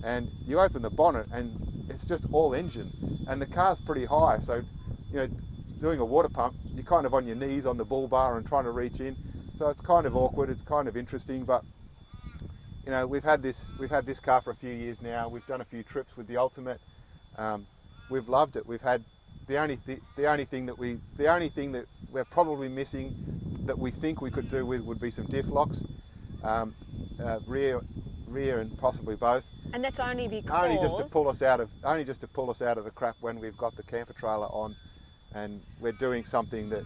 and you open the bonnet and it's just all engine, and the car's pretty high, so doing a water pump, you're kind of on your knees on the bull bar and trying to reach in, so it's kind of awkward. It's kind of interesting, but we've had this car for a few years now. We've done a few trips with the Ultimate. We've loved it. We've had the only thing that we're probably missing that we think we could do with would be some diff locks, rear and possibly both. And that's only because just to pull us out of the crap when we've got the camper trailer on, and we're doing something that.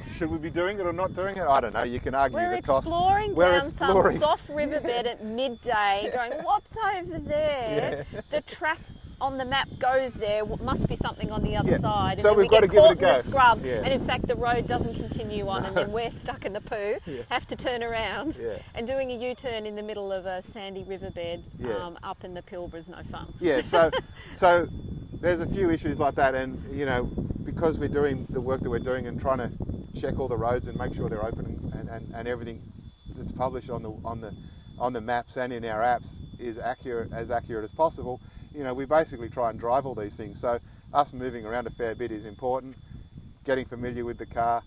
Should we be doing it or not doing it? I don't know. You can argue the toss. We're exploring some soft riverbed at midday, going, "What's over there?" Yeah. The track on the map goes there. Must be something on the other side. And so then we've got to give it a go. In the scrub, and in fact, the road doesn't continue on, and then we're stuck in the poo. Yeah. Have to turn around, and doing a U-turn in the middle of a sandy riverbed up in the Pilbara is no fun. Yeah. So there's a few issues like that, and because we're doing the work that we're doing and trying to check all the roads and make sure they're open and everything that's published on the maps and in our apps is as accurate as possible. We basically try and drive all these things. So us moving around a fair bit is important. Getting familiar with the car,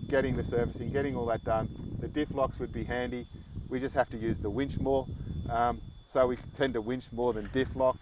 getting the servicing, getting all that done. The diff locks would be handy. We just have to use the winch more. So we tend to winch more than diff lock.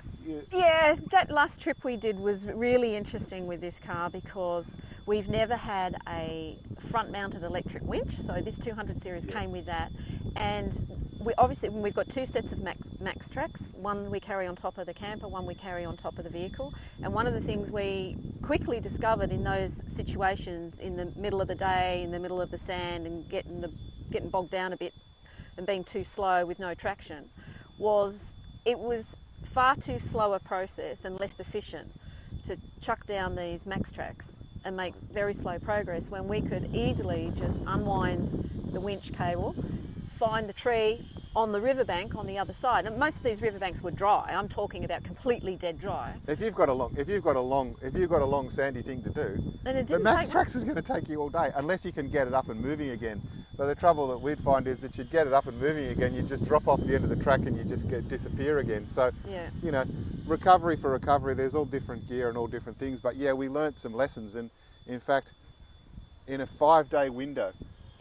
Yeah, that last trip we did was really interesting with this car because we've never had a front-mounted electric winch. So this 200 series came with that, and we've got 2 sets of max tracks. One we carry on top of the camper, one we carry on top of the vehicle. And one of the things we quickly discovered in those situations, in the middle of the day, in the middle of the sand, and getting bogged down a bit and being too slow with no traction, was it was far too slow a process and less efficient to chuck down these max tracks and make very slow progress when we could easily just unwind the winch cable, find the tree on the riverbank on the other side. And most of these riverbanks were dry. I'm talking about completely dead dry. If you've got a long sandy thing to do, the max tracks is going to take you all day unless you can get it up and moving again. But the trouble that we'd find is that you'd get it up and moving again, you just drop off the end of the track and you just disappear again. So, recovery for recovery, there's all different gear and all different things. But we learnt some lessons. And in fact, in a 5-day window,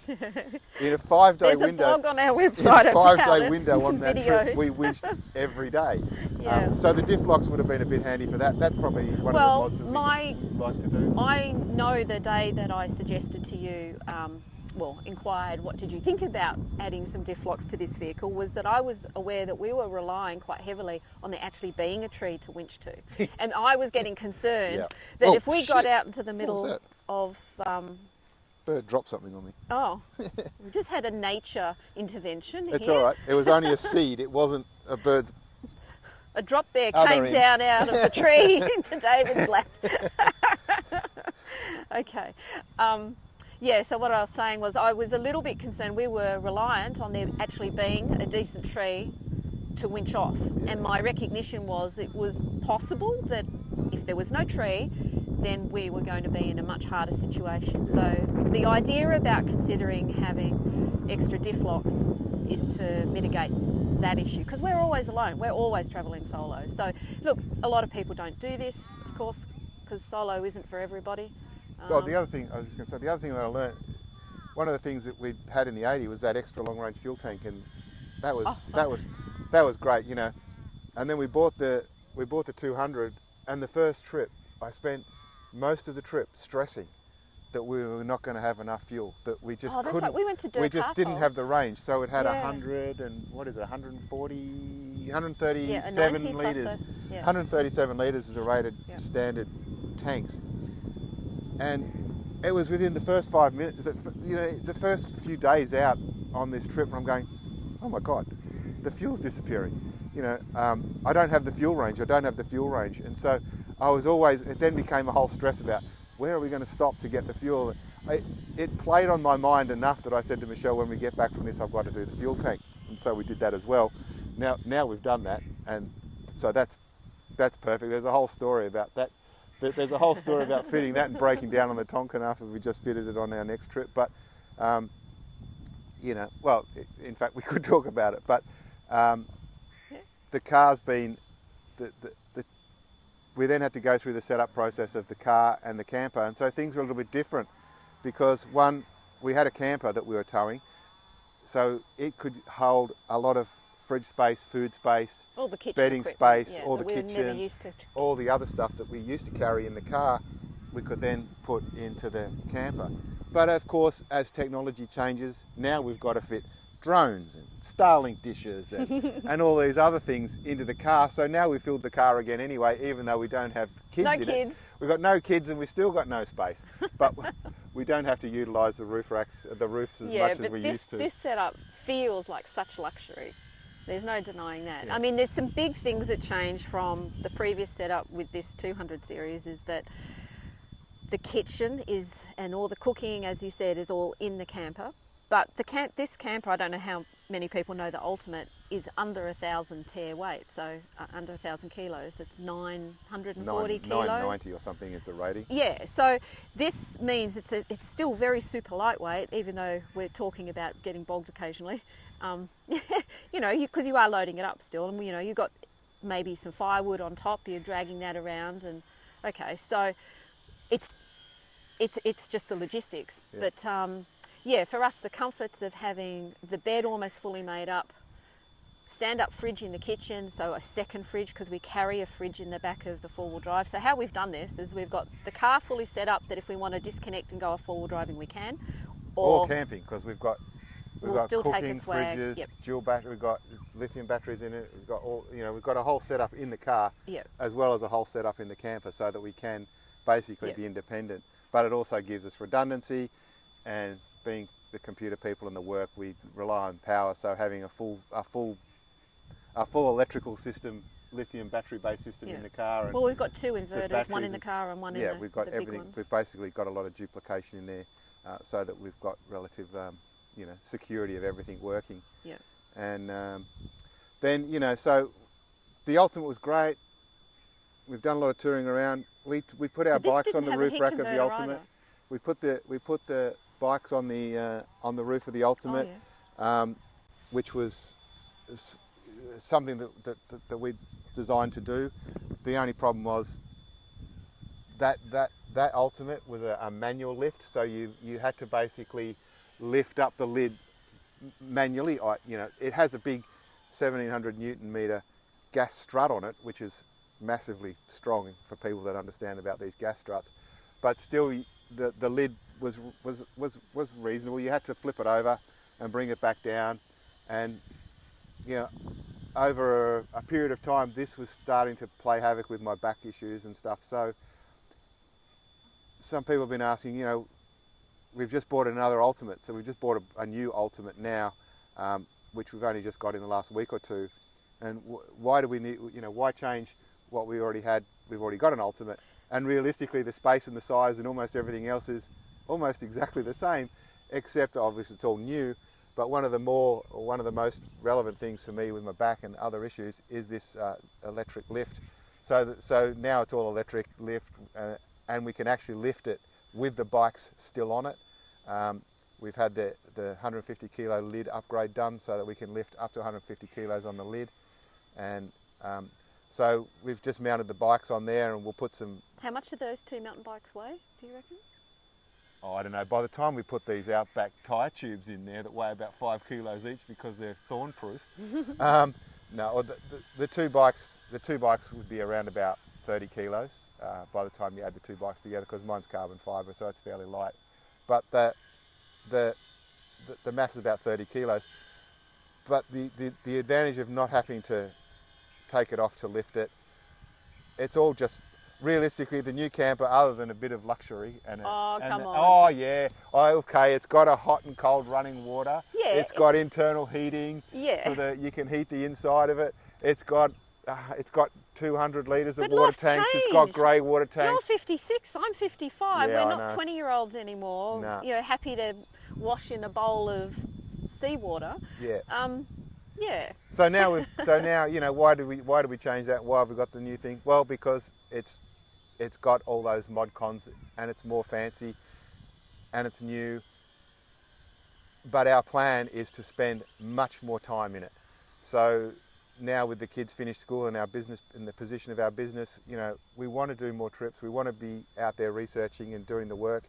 In a 5-day There's window. There's a blog on our website in a about 5-day it, window some on that videos. trip, we winched every day. Yeah. So the diff locks would have been a bit handy for that. That's probably one of the mods that we'd like to do. I know the day that I suggested to you, inquired what did you think about adding some diff locks to this vehicle, was that I was aware that we were relying quite heavily on there actually being a tree to winch to. And I was getting concerned that if we got out into the middle of... Bird dropped something on me. Oh, we just had a nature intervention It's here. all right. It was only a seed. It wasn't a bird's... A drop bear came down out of the tree into David's lap. Okay. So what I was saying was I was a little bit concerned. We were reliant on there actually being a decent tree to winch off. And my recognition was it was possible that if there was no tree, then we were going to be in a much harder situation. So the idea about considering having extra diff locks is to mitigate that issue, because we're always alone. We're always travelling solo. So look, a lot of people don't do this, of course, because solo isn't for everybody. The other thing that I learned, one of the things that we had in the 80 was that extra long range fuel tank, and that was great, you know. And then we bought the 200, and the first trip I spent most of the trip stressing that we were not going to have enough fuel, that we just couldn't. Right. We went to we just didn't have the range, so it had 137 litres. 137 litres is a rated standard tanks. And it was within the first 5 minutes, the first few days out on this trip, and I'm going, oh my God, the fuel's disappearing. I don't have the fuel range. And so it then became a whole stress about where are we going to stop to get the fuel. It played on my mind enough that I said to Michelle, when we get back from this, I've got to do the fuel tank. And so we did that as well. Now we've done that, and so that's perfect. There's a whole story about that. There's a whole story about fitting that and breaking down on the Tonkin after we just fitted it on our next trip. But, in fact, we could talk about it. But the car's been... we then had to go through the setup process of the car and the camper. And so things were a little bit different because, one, we had a camper that we were towing. So it could hold a lot of fridge space, food space, all the kitchen bedding space, all the kitchen, all the other stuff that we used to carry in the car, we could then put into the camper. But of course, as technology changes, now we've got to fit drones and Starlink dishes and all these other things into the car. So now we filled the car again anyway, even though we don't have kids in it. We've got no kids and we still got no space. But we don't have to utilise the roofs as much as we used to. This setup feels like such luxury. There's no denying that. Yeah. I mean, there's some big things that changed from the previous setup with this 200 series, is that the kitchen and all the cooking, as you said, is all in the camper. But this camper, I don't know how many people know the Ultimate, is under 1,000 tare weight, so under 1,000 kilos. It's 940 kilos. 990 or something is the rating. Yeah, so this means it's still very super lightweight, even though we're talking about getting bogged occasionally. Because you are loading it up still, and you've got maybe some firewood on top. You're dragging that around, and so it's just the logistics. Yeah. But for us, the comforts of having the bed almost fully made up, stand-up fridge in the kitchen, so a second fridge because we carry a fridge in the back of the four-wheel drive. So how we've done this is we've got the car fully set up that if we want to disconnect and go off four-wheel driving, we can. Or camping, because we've got still cooking, take a swag. fridges, dual battery. We've got lithium batteries in it. We've got we've got a whole setup in the car, as well as a whole setup in the camper, so that we can basically be independent. But it also gives us redundancy, and being the computer people and the work, we rely on power. So having a full electrical system, lithium battery-based system in the car. And we've got two inverters, one in the car and one in the we've got everything. Big ones. We've basically got a lot of duplication in there, so that we've got relative, security of everything working. Yeah. And then, so the Ultimate was great. We've done a lot of touring around. We put our bikes on the roof rack of the Ultimate. Either. We put the bikes on the roof of the Ultimate, which was something that we designed to do. The only problem was that Ultimate was a manual lift, so you had to basically lift up the lid manually. It has a big 1700 Newton meter gas strut on it, which is massively strong for people that understand about these gas struts. But still, the lid was reasonable. You had to flip it over and bring it back down, and over a period of time, this was starting to play havoc with my back issues and stuff. So some people have been asking, we've just bought another Ultimate, so we've just bought a new Ultimate now, which we've only just got in the last week or two. And why do we need, why change what we already had? We've already got an Ultimate, and realistically, the space and the size and almost everything else is almost exactly the same, except obviously it's all new. But one of the most relevant things for me with my back and other issues is this electric lift. So now it's all electric lift, and we can actually lift it with the bikes still on it. We've had the 150 kilo lid upgrade done so that we can lift up to 150 kilos on the lid. And so we've just mounted the bikes on there, and we'll put some... How much do those two mountain bikes weigh, do you reckon? Oh, I don't know. By the time we put these Outback tyre tubes in there that weigh about 5 kilos each because they're thorn-proof, no, the two bikes would be around about 30 kilos by the time you add the two bikes together, because mine's carbon fibre, so it's fairly light. But the mass is about 30 kilos. But the advantage of not having to take it off to lift it, it's all just... Realistically, the new camper, other than a bit of luxury and it's got a hot and cold running water. Yeah, it's got internal heating. Yeah, you can heat the inside of it. It's got 200 litres of water tanks. Changed. It's got grey water tanks. You're 56. I'm 55. We're not 20-year-olds anymore. No. Happy to wash in a bowl of seawater. Yeah. Yeah. So now, why do we change that? Why have we got the new thing? Well, because it's got all those mod cons, and it's more fancy, and it's new. But our plan is to spend much more time in it. So now, with the kids finished school and our business, in the position of our business, we want to do more trips. We want to be out there researching and doing the work.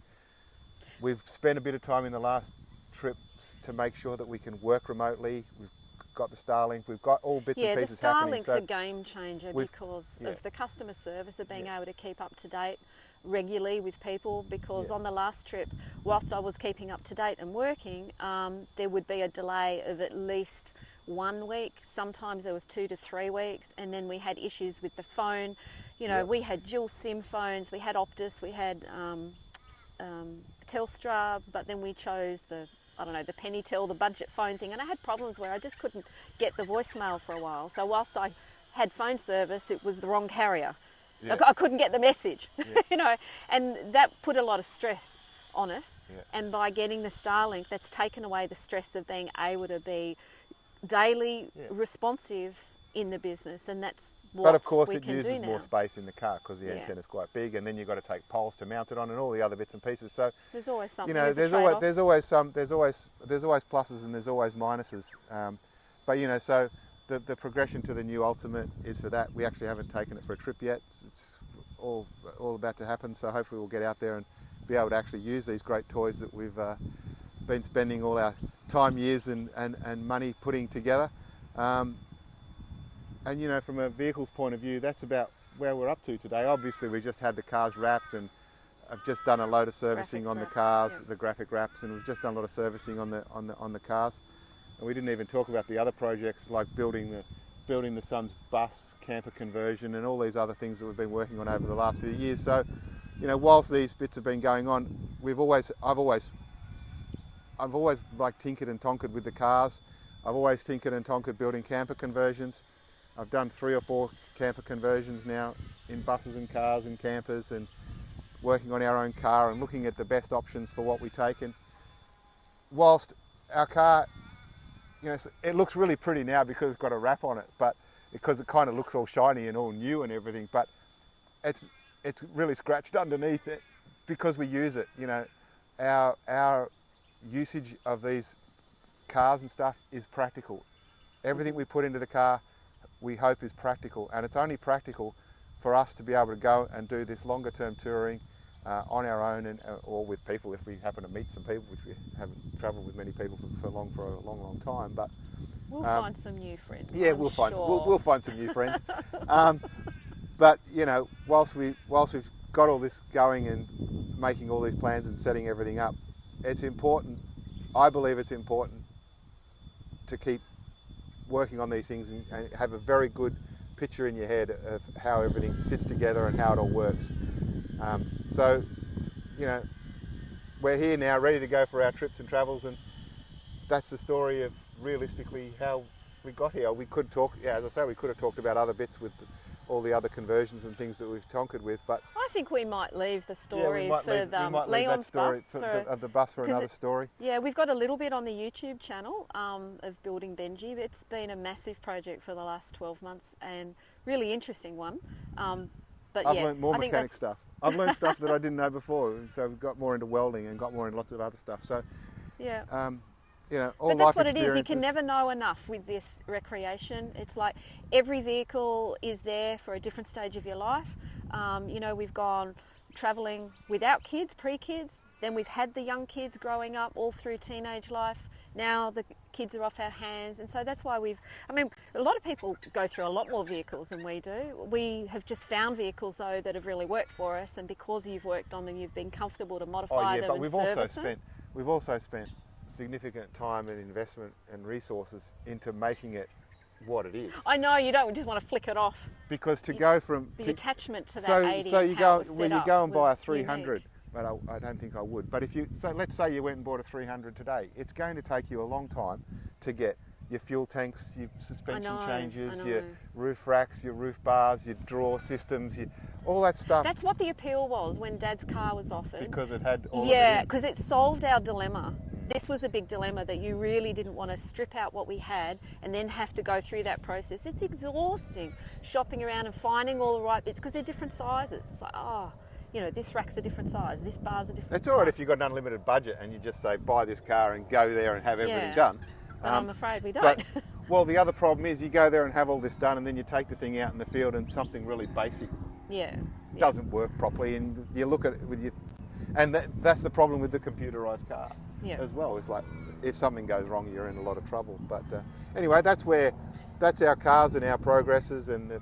We've spent a bit of time in the last trips to make sure that we can work remotely. We've got the Starlink, we've got all bits and pieces happening. The Starlink's a game changer because of the customer service, of being able to keep up to date regularly with people, because on the last trip, whilst I was keeping up to date and working, there would be a delay of at least 1 week. Sometimes there was 2 to 3 weeks, and then we had issues with the phone. We had dual SIM phones, we had Optus, we had Telstra, but then we chose the Pennytel, the budget phone thing, and I had problems where I just couldn't get the voicemail for a while. So whilst I had phone service, it was the wrong carrier. Yeah. I couldn't get the message, and that put a lot of stress on us. Yeah. And by getting the Starlink, that's taken away the stress of being able to be daily responsive in the business, and that's what But of course we it can uses do more now. space in the car because the antenna's quite big, and then you've got to take poles to mount it on and all the other bits and pieces. So there's always something. there's always pluses and there's always minuses. But so the progression to the new Ultimate is for that. We actually haven't taken it for a trip yet. It's all about to happen. So hopefully we'll get out there and be able to actually use these great toys that we've been spending all our time, years and money putting together. And from a vehicle's point of view, that's about where we're up to today. Obviously, we just had the cars wrapped, and I've just done a load of servicing on the cars, the graphic wraps, and we've just done a lot of servicing on the cars. And we didn't even talk about the other projects like building the Sun's bus camper conversion and all these other things that we've been working on over the last few years. So, whilst these bits have been going on, I've always like tinkered and tonkered with the cars. I've always tinkered and tonkered building camper conversions. I've done 3 or 4 camper conversions now in buses and cars and campers, and working on our own car and looking at the best options for what we take. And whilst our car, it looks really pretty now because it's got a wrap on it, but because it kind of looks all shiny and all new and everything, but it's really scratched underneath it because we use it. Our usage of these cars and stuff is practical. Everything we put into the car, we hope, is practical, and it's only practical for us to be able to go and do this longer term touring on our own or with people if we happen to meet some people, which we haven't travelled with many people for a long time. But we'll find some new friends. Yeah, we'll find some new friends. But you know, whilst we've got all this going and making all these plans and setting everything up, it's important. I believe it's important to keep working on these things and have a very good picture in your head of how everything sits together and how it all works. So, you know, we're here now, ready to go for our trips and travels, and that's the story of realistically how we got here. We could talk, as I say, we could have talked about other bits with all the other conversions and things that we've tonkered with, but I think we might leave the story for Leon's bus of the bus for another story. Yeah, we've got a little bit on the YouTube channel of building Benji. It's been a massive project for the last 12 months and really interesting one. But I've learned more mechanic stuff. I've learned stuff that I didn't know before, so we've got more into welding and got more into lots of other stuff. So yeah. You know, all but life that's what it experiences. is. You can never know enough with this recreation. It's like every vehicle is there for a different stage of your life. You know, we've gone travelling without kids, pre-kids. Then we've had the young kids growing up all through teenage life. Now the kids are off our hands. And so that's why a lot of people go through a lot more vehicles than we do. We have just found vehicles, though, that have really worked for us. And because you've worked on them, you've been comfortable to modify them and service them. We've also spent significant time and investment and resources into making it what it is. I know, you don't just want to flick it off. Because go from... The attachment to that 80 so you go and buy a 300, unique. but I don't think I would. But let's say you went and bought a 300 today, it's going to take you a long time to get your fuel tanks, your suspension changes, your roof racks, your roof bars, your drawer systems, all that stuff. That's what the appeal was when Dad's car was offered. Because it had all Yeah, because it solved our dilemma. This was a big dilemma that you really didn't want to strip out what we had and then have to go through that process. It's exhausting, shopping around and finding all the right bits because they're different sizes. It's like, you know, this rack's a different size, this bar's a different size. It's all right if you've got an unlimited budget and you just say, buy this car and go there and have everything done. But I'm afraid we don't. Well, the other problem is you go there and have all this done and then you take the thing out in the field and something really basic doesn't work properly, and you look at it with your... And that's the problem with the computerised car as well. It's like, if something goes wrong, you're in a lot of trouble. But anyway, that's our cars and our progresses and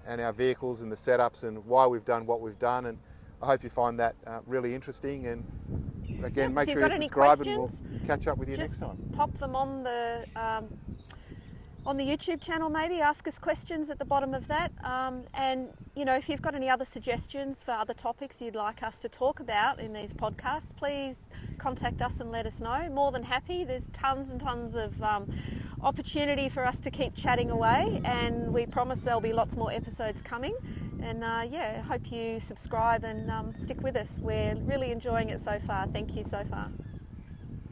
our vehicles and the setups and why we've done what we've done. And I hope you find that really interesting. And again, make sure you subscribe and we'll catch up with you next time. Pop them on the YouTube channel, maybe ask us questions at the bottom of that, and you know, if you've got any other suggestions for other topics you'd like us to talk about in these podcasts, please contact us and let us know. More than happy. There's tons and tons of opportunity for us to keep chatting away, and we promise there'll be lots more episodes coming. And hope you subscribe and stick with us. We're really enjoying it so far. Thank you so far.